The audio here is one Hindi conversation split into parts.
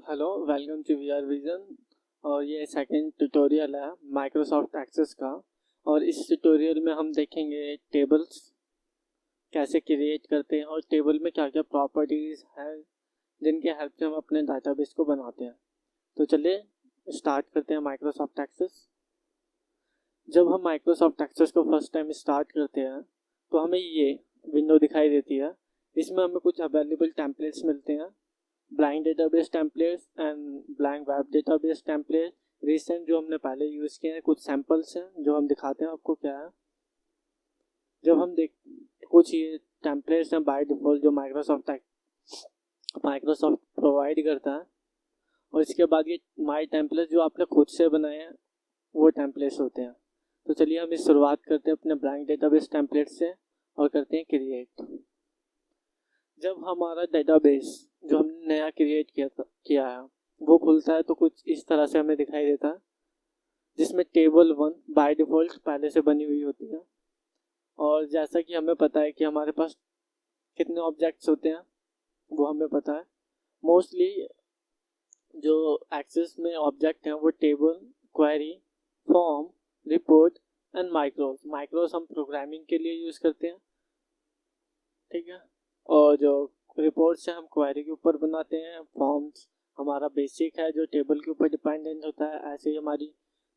Hello, welcome to we are vision. और ये सेकंड ट्यूटोरियल है माइक्रोसॉफ्ट एक्सेस का। और इस ट्यूटोरियल में हम देखेंगे टेबल्स कैसे क्रिएट करते हैं और टेबल में क्या क्या प्रॉपर्टीज़ हैं जिनके हेल्प से हम अपने डाटाबेस को बनाते हैं। तो चलिए स्टार्ट करते हैं माइक्रोसॉफ्ट एक्सेस। जब हम माइक्रोसॉफ्ट एक्सेस को फर्स्ट टाइम स्टार्ट करते हैं तो हमें ये विंडो दिखाई देती है। इसमें हमें कुछ अवेलेबल टेम्पलेट्स मिलते हैं, blind database templates and blank web database template. Recent जो हमने पहले यूज़ किए हैं, कुछ सैम्पल्स हैं जो हम दिखाते हैं आपको क्या है। जब हम देख कुछ ये टेम्पलेट्स हैं बाय डिफ़ॉल्ट जो माइक्रोसॉफ्ट प्रोवाइड करता है, और इसके बाद ये माई टेम्पलेट जो आपने खुद से बनाए हैं वो टेम्पलेट्स होते हैं। तो चलिए हम इस शुरुआत करते हैं अपने ब्लैंक डेटाबेस टेम्पलेट से और करते हैं क्रिएट। जब हमारा डेटाबेस जो हमने नया क्रिएट किया है वो खुलता है तो कुछ इस तरह से हमें दिखाई देता है, जिसमें टेबल 1 बाय डिफ़ॉल्ट पहले से बनी हुई होती है। और जैसा कि हमें पता है कि हमारे पास कितने ऑब्जेक्ट्स होते हैं वो हमें पता है। मोस्टली जो एक्सेस में ऑब्जेक्ट हैं वो table, query, form, report and macros हम प्रोग्रामिंग के लिए यूज़ करते हैं, ठीक है। और जो रिपोर्ट्स हैं हम क्वेरी के ऊपर बनाते हैं, फॉर्म्स हमारा बेसिक है जो टेबल के ऊपर डिपेंडेंट होता है, ऐसे ही हमारी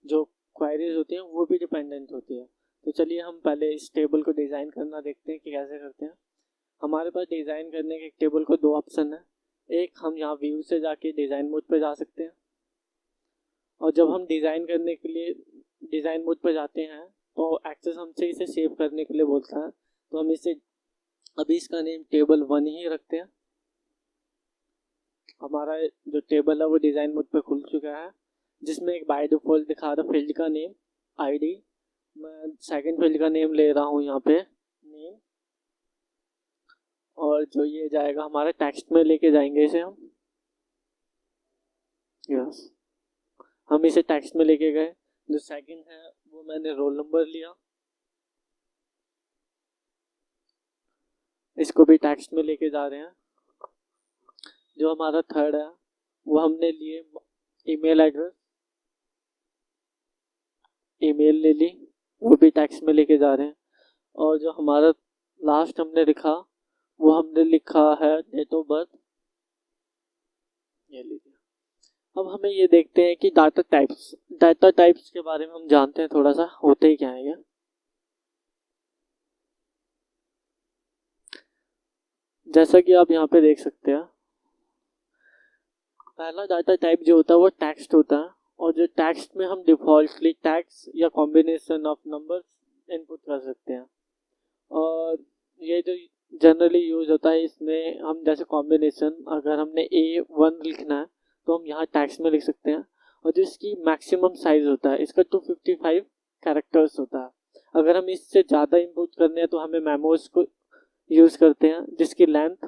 जो क्वेरीज होती हैं वो भी डिपेंडेंट होती है। तो चलिए हम पहले इस टेबल को डिज़ाइन करना देखते हैं कि कैसे करते हैं। हमारे पास डिज़ाइन करने के टेबल को दो ऑप्शन है। एक, हम यहाँ व्यू से जाके डिज़ाइन मोड पर जा सकते हैं, और जब हम डिज़ाइन करने के लिए डिज़ाइन मोड पर जाते हैं तो एक्सेस हमसे इसे सेव करने के लिए बोलता है। तो हम इसे अभी इसका नेम टेबल 1 ही रखते हैं। हमारा जो टेबल है वो डिज़ाइन मोड पे खुल चुका है, जिसमें एक बाय डिफ़ॉल्ट दिखा रहा फील्ड का नेम आईडी। मैं सेकंड फील्ड का नेम ले रहा हूँ यहाँ पे नेम, और जो ये जाएगा हमारा टेक्स्ट में लेके जाएंगे इसे हम। यस, हम इसे टेक्स्ट में लेके गए। जो सेकंड है वो मैंने रोल नंबर लिया, इसको भी टेक्स्ट में लेके जा रहे हैं। जो हमारा थर्ड है वो हमने लिए ईमेल एड्रेस, ईमेल ले ली, वो भी टेक्स्ट में लेके जा रहे हैं। और जो हमारा लास्ट हमने लिखा वो हमने लिखा है डेट ऑफ बर्थ, ये लीजिए। अब हमें ये देखते हैं कि डाटा टाइप्स के बारे में हम जानते हैं थोड़ा सा, होते ही क्या है ये। जैसा कि आप यहाँ पे देख सकते हैं, पहला डाटा टाइप जो होता है वो टेक्स्ट होता है, और जो टेक्स्ट में हम डिफॉल्टली टेक्स्ट या कॉम्बिनेशन ऑफ नंबर्स इनपुट कर सकते हैं। और ये जो जनरली यूज होता है इसमें हम जैसे कॉम्बिनेशन, अगर हमने A1 लिखना है तो हम यहाँ टेक्स्ट में लिख सकते हैं। और जो इसकी मैक्सिमम साइज होता है इसका 255 कैरेक्टर्स होता है। अगर हम इससे ज़्यादा इनपुट करने हैं तो हमें मेमोज को यूज़ करते हैं, जिसकी लेंथ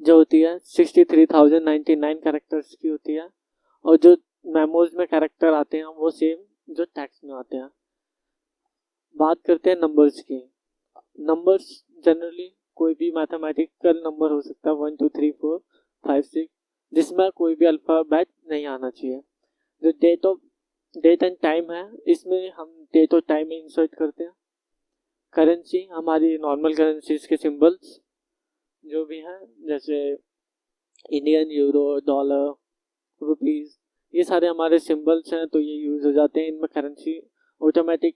जो होती है 63,099 कैरेक्टर्स की होती है। और जो मेमोज में कैरेक्टर आते हैं वो सेम जो टेक्स्ट में आते हैं। बात करते हैं नंबर्स की। नंबर्स जनरली कोई भी मैथमेटिकल नंबर हो सकता है, 1 2 3 4 5 6, जिसमें कोई भी अल्फ़ाबेट नहीं आना चाहिए। जो डेट एंड टाइम है इसमें हम डेट और टाइम इंसर्ट करते हैं। करेंसी हमारी नॉर्मल करेंसीज के सिंबल्स जो भी हैं, जैसे इंडियन, यूरो, डॉलर, रुपीज़, ये सारे हमारे सिंबल्स हैं तो ये यूज़ हो जाते हैं। इनमें करेंसी ऑटोमेटिक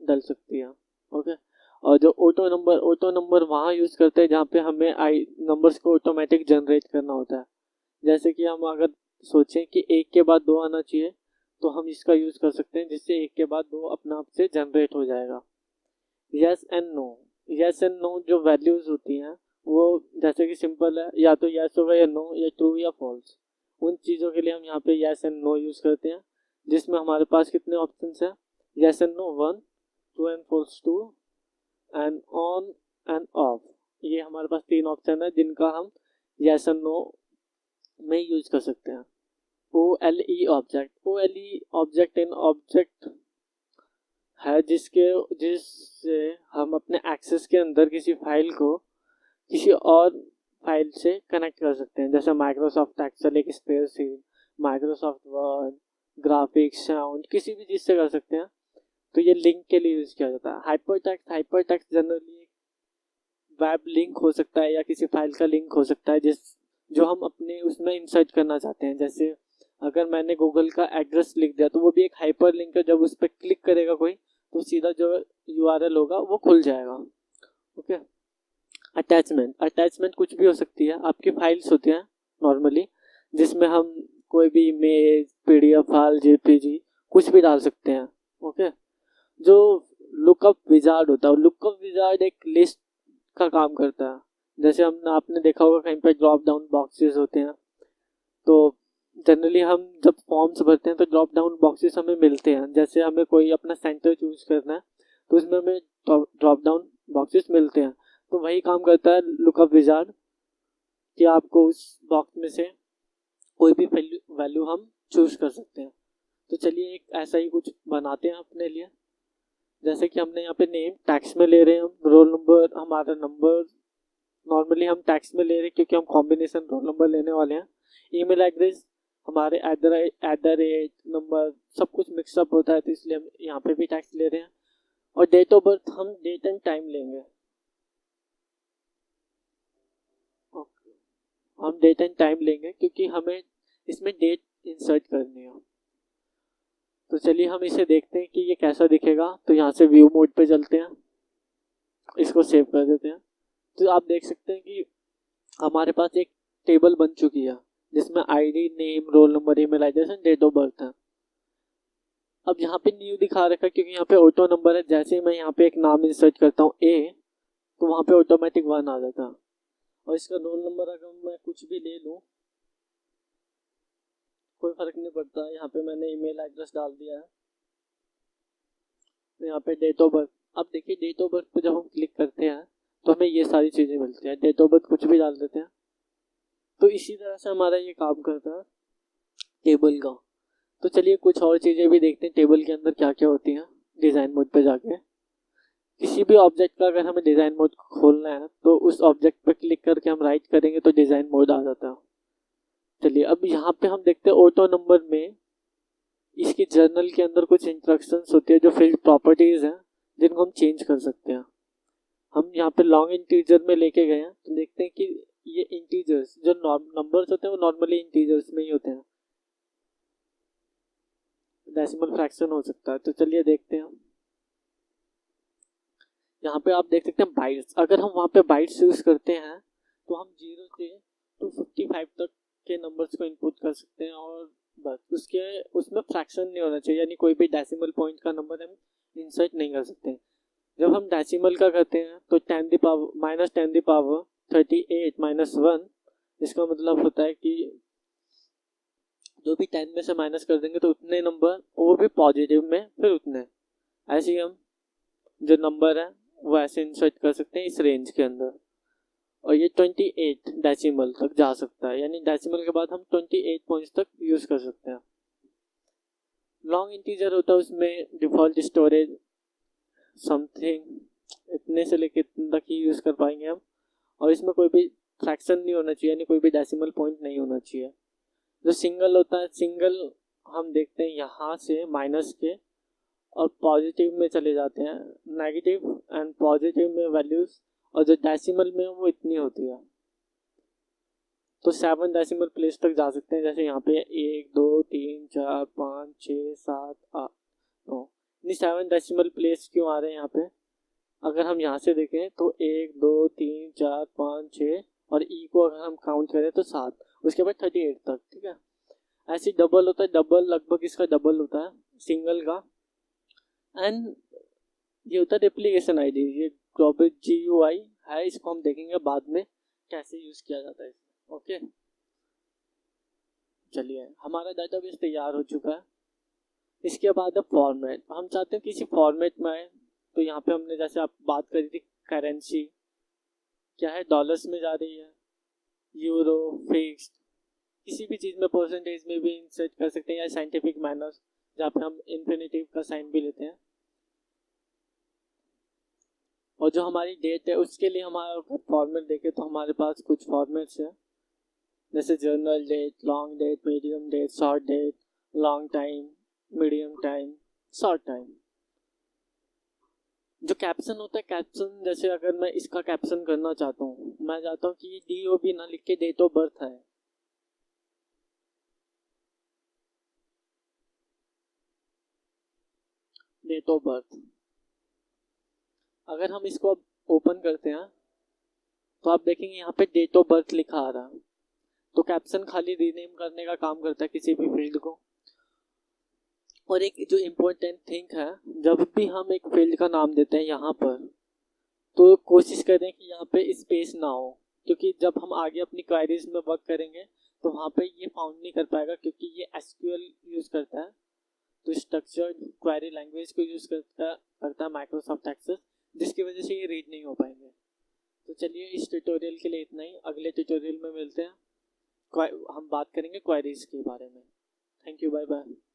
डल सकती है, ओके। और जो ऑटो नंबर वहाँ यूज़ करते हैं जहाँ पे हमें नंबर्स को ऑटोमेटिक जनरेट करना होता है। जैसे कि हम अगर सोचें कि 1 के बाद 2 आना चाहिए तो हम इसका यूज़ कर सकते हैं, जिससे 1 के बाद 2 अपने आप से जनरेट हो जाएगा। यस एंड नो जो वैल्यूज़ होती हैं वो जैसे कि सिंपल है, या तो यस होगा या नो, या ट्रू या फॉल्स। उन चीज़ों के लिए हम यहाँ पे यस एंड नो यूज़ करते हैं, जिसमें हमारे पास कितने ऑप्शंस हैं, yes and no 1, true and false 2, and on and off. ये हमारे पास 3 ऑप्शन है जिनका हम यस एंड नो में यूज कर सकते हैं। OLE ऑब्जेक्ट इन ऑब्जेक्ट है जिससे हम अपने एक्सेस के अंदर किसी फाइल को किसी और फाइल से कनेक्ट कर सकते हैं, जैसे माइक्रोसॉफ्ट एक्सेल एक spreadsheet, Microsoft word, graphics, sound, किसी भी चीज़ से कर सकते हैं। तो ये लिंक के लिए यूज़ किया जाता है। हाइपरटेक्स्ट जनरली एक वेब लिंक हो सकता है या किसी फाइल का लिंक हो सकता है जो हम अपने उसमें इंसर्ट करना चाहते हैं। जैसे अगर मैंने गूगल का एड्रेस लिख दिया तो वो भी एक हाइपर लिंक है, जब उस पर क्लिक करेगा कोई तो सीधा जो यूआरएल होगा वो खुल जाएगा। ओके। अटैचमेंट कुछ भी हो सकती है। आपकी फाइल्स होती हैं नॉर्मली जिसमें हम कोई भी इमेज, पीडीएफ फाइल, जेपीजी कुछ भी डाल सकते हैं। ओके। जो लुकअप विजार्ड होता है, लुकअप विजार्ड एक लिस्ट का काम करता है। जैसे आपने देखा होगा कहीं पर ड्रॉप डाउन बॉक्सेस होते हैं, तो जनरली हम जब फॉर्म्स भरते हैं तो ड्रॉप डाउन बॉक्सेस हमें मिलते हैं। जैसे हमें कोई अपना सेंटर चूज करना है तो उसमें हमें ड्रॉप डाउन बॉक्सेस मिलते हैं। तो वही काम करता है लुकअप विजार्ड कि आपको उस बॉक्स में से कोई भी वैल्यू हम चूज कर सकते हैं। तो चलिए एक ऐसा ही कुछ बनाते हैं अपने लिए। जैसे कि हमने यहाँ पे नेम टैक्स में ले रहे हैं, हम रोल नंबर, हमारा नंबर नॉर्मली हम टैक्स में ले रहे हैं क्योंकि हम कॉम्बिनेशन रोल नंबर लेने वाले हैं। ईमेल एड्रेस हमारे @ नंबर सब कुछ मिक्सअप होता है, तो इसलिए हम यहाँ पे भी टैक्स ले रहे हैं। और डेट ऑफ बर्थ हम डेट एंड टाइम लेंगे। हम डेट एंड टाइम लेंगे क्योंकि हमें इसमें डेट इंसर्ट करनी है। तो चलिए हम इसे देखते हैं कि ये कैसा दिखेगा। तो यहाँ से व्यू मोड पे चलते हैं, इसको सेव कर देते हैं। तो आप देख सकते हैं कि हमारे पास एक टेबल बन चुकी है जिसमें ID, name, roll number, email address and date of birth है। अब यहाँ पे न्यू दिखा रखा है क्योंकि यहाँ पे ऑटो नंबर है। जैसे ही मैं यहाँ पे एक नाम इंसर्ट करता हूँ ए, तो वहाँ पे ऑटोमेटिक 1 आ जाता है। और इसका रोल नंबर अगर मैं कुछ भी ले लूँ कोई फर्क नहीं पड़ता। यहाँ पे मैंने ईमेल एड्रेस डाल दिया है। तो यहाँ पे डेट ऑफ बर्थ, अब देखिए डेट ऑफ बर्थ पे जब हम क्लिक करते हैं तो हमें ये सारी चीज़ें मिलती हैं। डेट ऑफ बर्थ कुछ भी डाल देते हैं। तो इसी तरह से हमारा ये काम करता है टेबल का। तो चलिए कुछ और चीज़ें भी देखते हैं टेबल के अंदर क्या क्या होती हैं। डिज़ाइन मोड पे जाके किसी भी ऑब्जेक्ट का अगर हमें डिज़ाइन मोड खोलना है तो उस ऑब्जेक्ट पर क्लिक करके हम राइट करेंगे तो डिज़ाइन मोड आ जाता है। चलिए अब यहाँ पे हम देखते हैं ऑटो नंबर में इसकी जर्नल के अंदर कुछ इंस्ट्रक्शंस होती है जो फील्ड प्रॉपर्टीज हैं जिनको हम चेंज कर सकते हैं। हम यहाँ पे लॉन्ग इंटीजर में लेके गए हैं तो देखते हैं कि ये इंटीजर्स जो नंबर्स होते हैं वो नॉर्मली इंटीजर्स में ही होते हैं, डेसिमल फ्रैक्शन हो सकता है। तो चलिए देखते हैं। यहाँ पे आप देख सकते हैं बाइट्स। अगर हम वहाँ पे बाइट्स यूज करते हैं तो हम 0 से 255 तक के नंबर्स को इनपुट कर सकते हैं और बस उसमें फ्रैक्शन नहीं होना चाहिए, यानी कोई भी डेसिमल पॉइंट का नंबर हम इंसर्ट नहीं कर सकते। जब हम डेसिमल का करते हैं तो -10 पावर 38 -1, इसका मतलब होता है कि जो भी 10 में से माइनस कर देंगे तो उतने नंबर, वो भी पॉजिटिव में, फिर उतने। ऐसे ही हम जो नंबर है वो ऐसे इंसर्ट कर सकते हैं इस रेंज के अंदर। और ये 28 डेसिमल तक जा सकता है, यानी डेसिमल के बाद हम 28 पॉइंट्स तक यूज कर सकते हैं। लॉन्ग इंटीजर होता है उसमें डिफॉल्ट स्टोरेज समथिंग इतने से लेके इतने तक ही यूज कर पाएंगे हम। और इसमें कोई भी फ्रैक्शन नहीं होना चाहिए, यानी कोई भी डेसिमल पॉइंट नहीं होना चाहिए। जो सिंगल होता है, सिंगल हम देखते हैं यहाँ से माइनस के और पॉजिटिव में चले जाते हैं, नेगेटिव एंड पॉजिटिव में वैल्यूज, और जो डेसिमल में वो इतनी होती है। तो 7 डेसिमल प्लेस तक जा सकते हैं। जैसे यहाँ पे 1 2 3 4 5 6 7 8 9, नहीं 7 डेसिमल प्लेस क्यों आ रहे हैं यहाँ पे? अगर हम यहाँ से देखें तो 1 2 3 4 5 6 और ई को अगर हम काउंट करें तो 7, उसके बाद 38 तक। ठीक है, ऐसे डबल होता है, डबल लगभग इसका डबल होता है सिंगल का। एंड ये होता है रेप्लिकेशन आईडी, ये ग्लोबल GUI है, इसको हम देखेंगे बाद में कैसे यूज किया जाता है। ओके, चलिए हमारा डाटाबेस तैयार हो चुका है। इसके बाद अब फॉर्मेट, हम चाहते हैं किसी फॉर्मेट में आए। तो यहाँ पे हमने जैसे आप बात करी थी करेंसी क्या है, डॉलर्स में जा रही है, यूरो, फिक्स्ड, किसी भी चीज़ में परसेंटेज में भी इंसर्ट कर सकते हैं, या साइंटिफिक मैनर्स जहाँ पे हम इन्फिनेटिव का साइन भी लेते हैं। और जो हमारी डेट है उसके लिए हमारा फॉर्मेट देखें तो हमारे पास कुछ फॉर्मेट्स हैं, जैसे general date, long date, medium date, short date, long time, medium time, short time. जो कैप्शन होता है, कैप्शन जैसे अगर मैं इसका कैप्शन करना चाहता हूँ, मैं चाहता हूँ कि ये DOB ना लिख के डेट ऑफ बर्थ है, डेट ऑफ बर्थ। अगर हम इसको अब ओपन करते हैं तो आप देखेंगे यहाँ पे डेट ऑफ बर्थ लिखा आ रहा है। तो कैप्शन खाली रीनेम करने का काम करता है किसी भी फील्ड को। और एक जो इम्पोर्टेंट थिंग है, जब भी हम एक फील्ड का नाम देते हैं यहाँ पर, तो कोशिश करें कि यहाँ पे स्पेस ना हो, क्योंकि जब हम आगे अपनी क्वायरीज में वर्क करेंगे तो वहाँ पे ये फाउंड नहीं कर पाएगा, क्योंकि ये SQL यूज़ करता है, तो स्ट्रक्चर्ड क्वेरी लैंग्वेज को यूज़ करता है माइक्रोसॉफ्ट एक्सेस, जिसकी वजह से ये रीड नहीं हो पाएंगे। तो चलिए इस ट्यूटोरियल के लिए इतना ही, अगले ट्यूटोरियल में मिलते हैं, हम बात करेंगे क्वेरीज के बारे में। Thank you, bye bye.